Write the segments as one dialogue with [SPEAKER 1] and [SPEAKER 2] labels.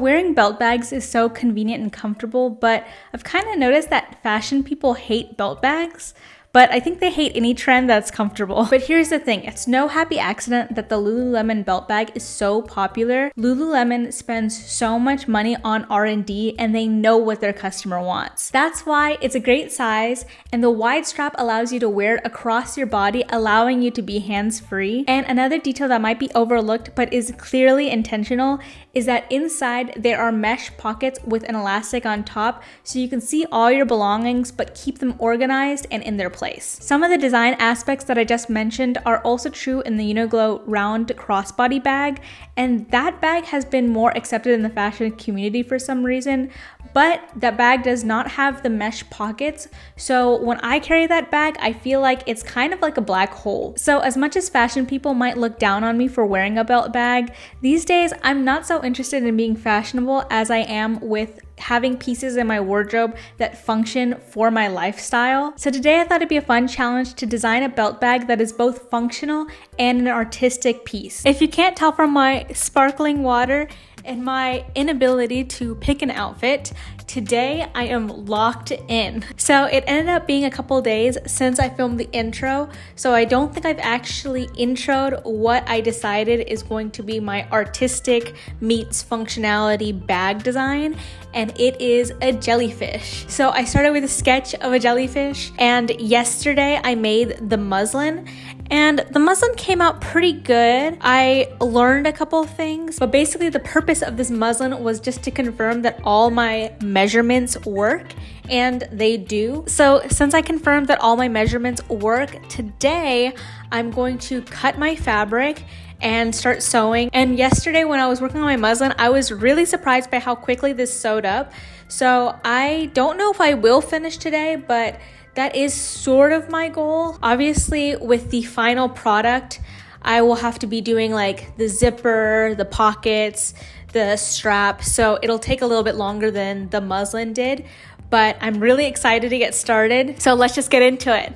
[SPEAKER 1] wearing belt bags is so convenient and comfortable, but I've kind of noticed that fashion people hate belt bags. But I think they hate any trend that's comfortable. But here's the thing, it's no happy accident that the Lululemon belt bag is so popular. Lululemon spends so much money on R&D and they know what their customer wants. That's why it's a great size, and the wide strap allows you to wear it across your body, allowing you to be hands-free. And another detail that might be overlooked but is clearly intentional is that inside there are mesh pockets with an elastic on top, so you can see all your belongings but keep them organized and in their place. Some of the design aspects that I just mentioned are also true in the Uniqlo round crossbody bag, and that bag has been more accepted in the fashion community for some reason, but that bag does not have the mesh pockets, so when I carry that bag, I feel like it's kind of like a black hole. So as much as fashion people might look down on me for wearing a belt bag, these days I'm not so interested in being fashionable as I am with having pieces in my wardrobe that function for my lifestyle. So today I thought it'd be a fun challenge to design a belt bag that is both functional and an artistic piece. If you can't tell from my sparkling water and my inability to pick an outfit, today I am locked in. So it ended up being a couple days since I filmed the intro, so I don't think I've actually introed what I decided is going to be my artistic meets functionality bag design, and it is a jellyfish. So I started with a sketch of a jellyfish, and yesterday I made the muslin, and the muslin came out pretty good. I learned a couple of things, but basically the purpose of this muslin was just to confirm that all my measurements work, and they do. So since I confirmed that all my measurements work, today I'm going to cut my fabric and start sewing. And yesterday when I was working on my muslin, I was really surprised by how quickly this sewed up. So I don't know if I will finish today, but that is sort of my goal. Obviously, with the final product, I will have to be doing like the zipper, the pockets, the strap, so it'll take a little bit longer than the muslin did, but I'm really excited to get started. So let's just get into it.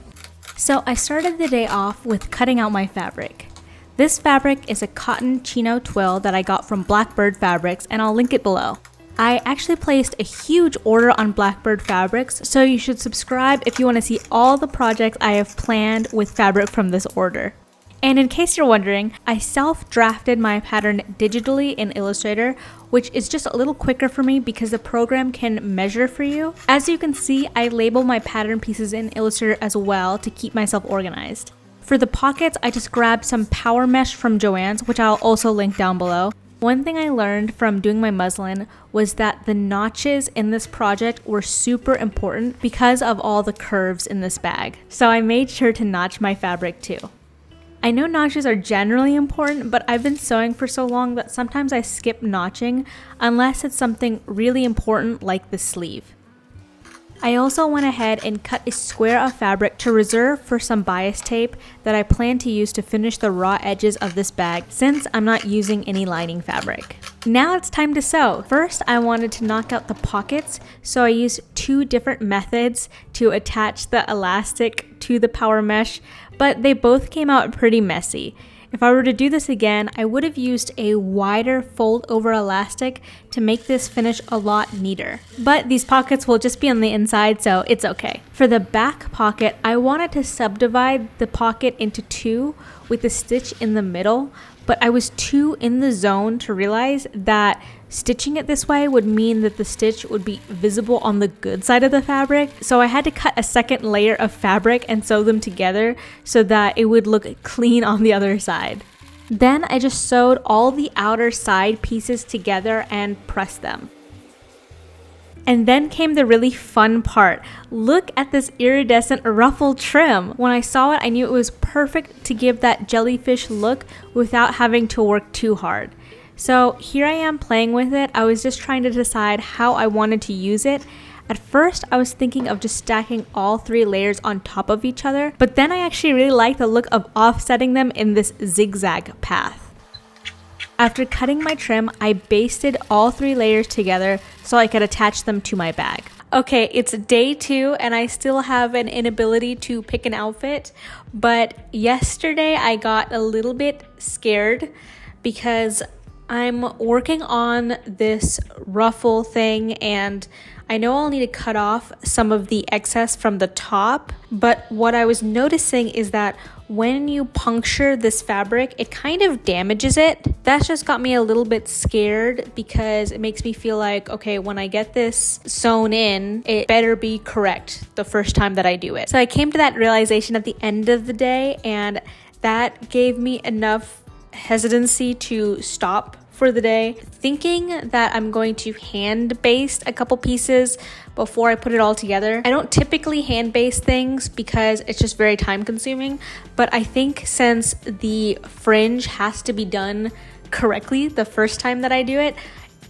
[SPEAKER 1] So I started the day off with cutting out my fabric. This fabric is a cotton chino twill that I got from Blackbird Fabrics, and I'll link it below. I actually placed a huge order on Blackbird Fabrics, so you should subscribe if you want to see all the projects I have planned with fabric from this order. And in case you're wondering, I self-drafted my pattern digitally in Illustrator, which is just a little quicker for me because the program can measure for you. As you can see, I label my pattern pieces in Illustrator as well to keep myself organized. For the pockets, I just grabbed some power mesh from Joann's, which I'll also link down below. One thing I learned from doing my muslin was that the notches in this project were super important because of all the curves in this bag. So I made sure to notch my fabric too. I know notches are generally important, but I've been sewing for so long that sometimes I skip notching unless it's something really important like the sleeve. I also went ahead and cut a square of fabric to reserve for some bias tape that I plan to use to finish the raw edges of this bag since I'm not using any lining fabric. Now it's time to sew. First, I wanted to knock out the pockets, so I used two different methods to attach the elastic to the power mesh, but they both came out pretty messy. If I were to do this again, I would have used a wider fold over elastic to make this finish a lot neater. But these pockets will just be on the inside, so it's okay. For the back pocket, I wanted to subdivide the pocket into two with a stitch in the middle, but I was too in the zone to realize that stitching it this way would mean that the stitch would be visible on the good side of the fabric. So I had to cut a second layer of fabric and sew them together so that it would look clean on the other side. Then I just sewed all the outer side pieces together and pressed them. And then came the really fun part. Look at this iridescent ruffle trim. When I saw it, I knew it was perfect to give that jellyfish look without having to work too hard. So here I am playing with it. I was just trying to decide how I wanted to use it. At first, I was thinking of just stacking all three layers on top of each other, but then I actually really liked the look of offsetting them in this zigzag path. After cutting my trim, I basted all three layers together so I could attach them to my bag. Okay, it's day 2 and I still have an inability to pick an outfit, but yesterday I got a little bit scared because I'm working on this ruffle thing, and I know I'll need to cut off some of the excess from the top, but what I was noticing is that when you puncture this fabric, it kind of damages it. That's just got me a little bit scared because it makes me feel like, okay, when I get this sewn in, it better be correct the first time that I do it. So I came to that realization at the end of the day, and that gave me enough hesitancy to stop for the day, thinking that I'm going to hand baste a couple pieces before I put it all together. I don't typically hand baste things because it's just very time consuming, but I think since the fringe has to be done correctly the first time that I do it,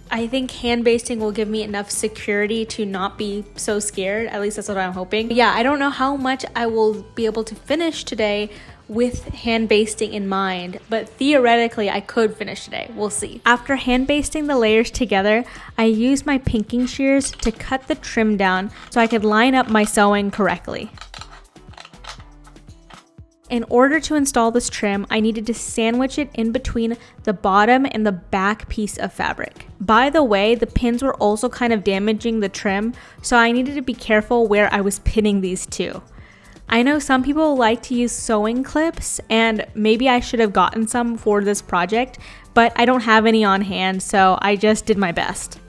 [SPEAKER 1] I think hand basting will give me enough security to not be so scared. At least that's what I'm hoping. Yeah, I don't know how much I will be able to finish today with hand basting in mind, but theoretically I could finish today. We'll see. After hand basting the layers together, I used my pinking shears to cut the trim down so I could line up my sewing correctly. In order to install this trim, I needed to sandwich it in between the bottom and the back piece of fabric. By the way, the pins were also kind of damaging the trim, so I needed to be careful where I was pinning these to. I know some people like to use sewing clips, and maybe I should have gotten some for this project, but I don't have any on hand, so I just did my best.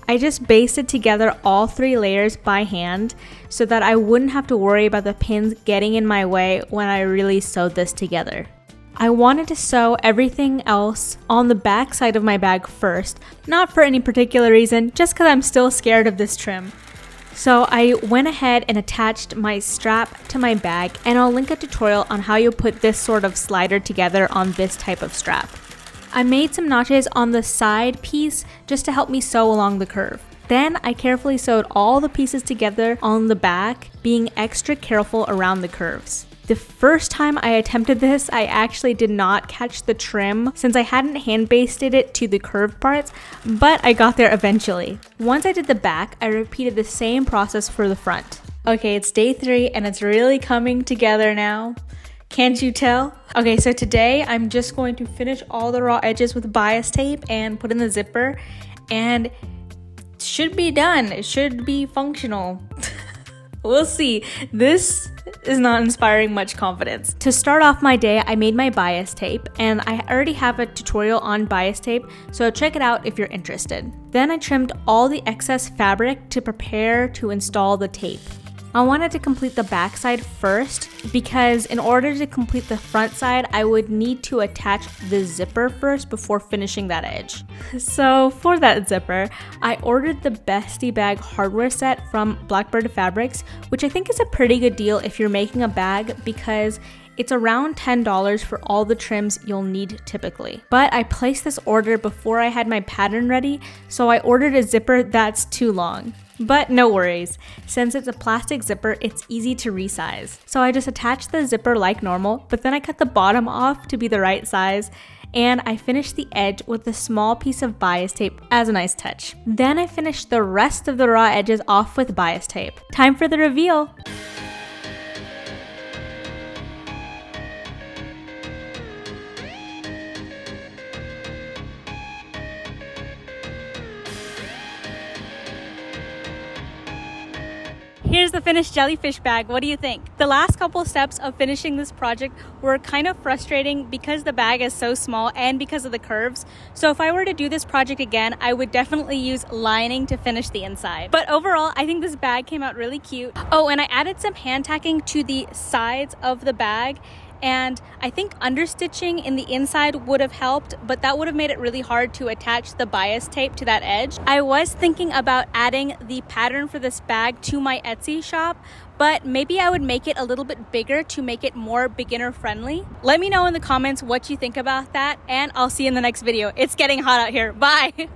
[SPEAKER 1] I just basted together all 3 layers by hand so that I wouldn't have to worry about the pins getting in my way when I really sewed this together. I wanted to sew everything else on the back side of my bag first, not for any particular reason, just because I'm still scared of this trim. So I went ahead and attached my strap to my bag, and I'll link a tutorial on how you put this sort of slider together on this type of strap. I made some notches on the side piece just to help me sew along the curve. Then I carefully sewed all the pieces together on the back, being extra careful around the curves. The first time I attempted this, I actually did not catch the trim since I hadn't hand basted it to the curved parts, but I got there eventually. Once I did the back, I repeated the same process for the front. Okay, it's day 3 and it's really coming together now. Can't you tell? Okay, so today I'm just going to finish all the raw edges with bias tape and put in the zipper, and it should be done. It should be functional. We'll see. This is not inspiring much confidence. To start off my day, I made my bias tape, and I already have a tutorial on bias tape, so check it out if you're interested. Then I trimmed all the excess fabric to prepare to install the tape. I wanted to complete the back side first because in order to complete the front side, I would need to attach the zipper first before finishing that edge. So for that zipper, I ordered the Bestie Bag hardware set from Blackbird Fabrics, which I think is a pretty good deal if you're making a bag because it's around $10 for all the trims you'll need typically. But I placed this order before I had my pattern ready, so I ordered a zipper that's too long. But no worries, since it's a plastic zipper, it's easy to resize. So I just attached the zipper like normal, but then I cut the bottom off to be the right size, and I finished the edge with a small piece of bias tape as a nice touch. Then I finished the rest of the raw edges off with bias tape. Time for the reveal! Here's the finished jellyfish bag. What do you think? The last couple steps of finishing this project were kind of frustrating because the bag is so small and because of the curves. So if I were to do this project again, I would definitely use lining to finish the inside. But overall, I think this bag came out really cute. Oh, and I added some hand tacking to the sides of the bag, and I think understitching in the inside would have helped, but that would have made it really hard to attach the bias tape to that edge. I was thinking about adding the pattern for this bag to my Etsy shop, but maybe I would make it a little bit bigger to make it more beginner friendly. Let me know in the comments what you think about that, and I'll see you in the next video. It's getting hot out here. Bye!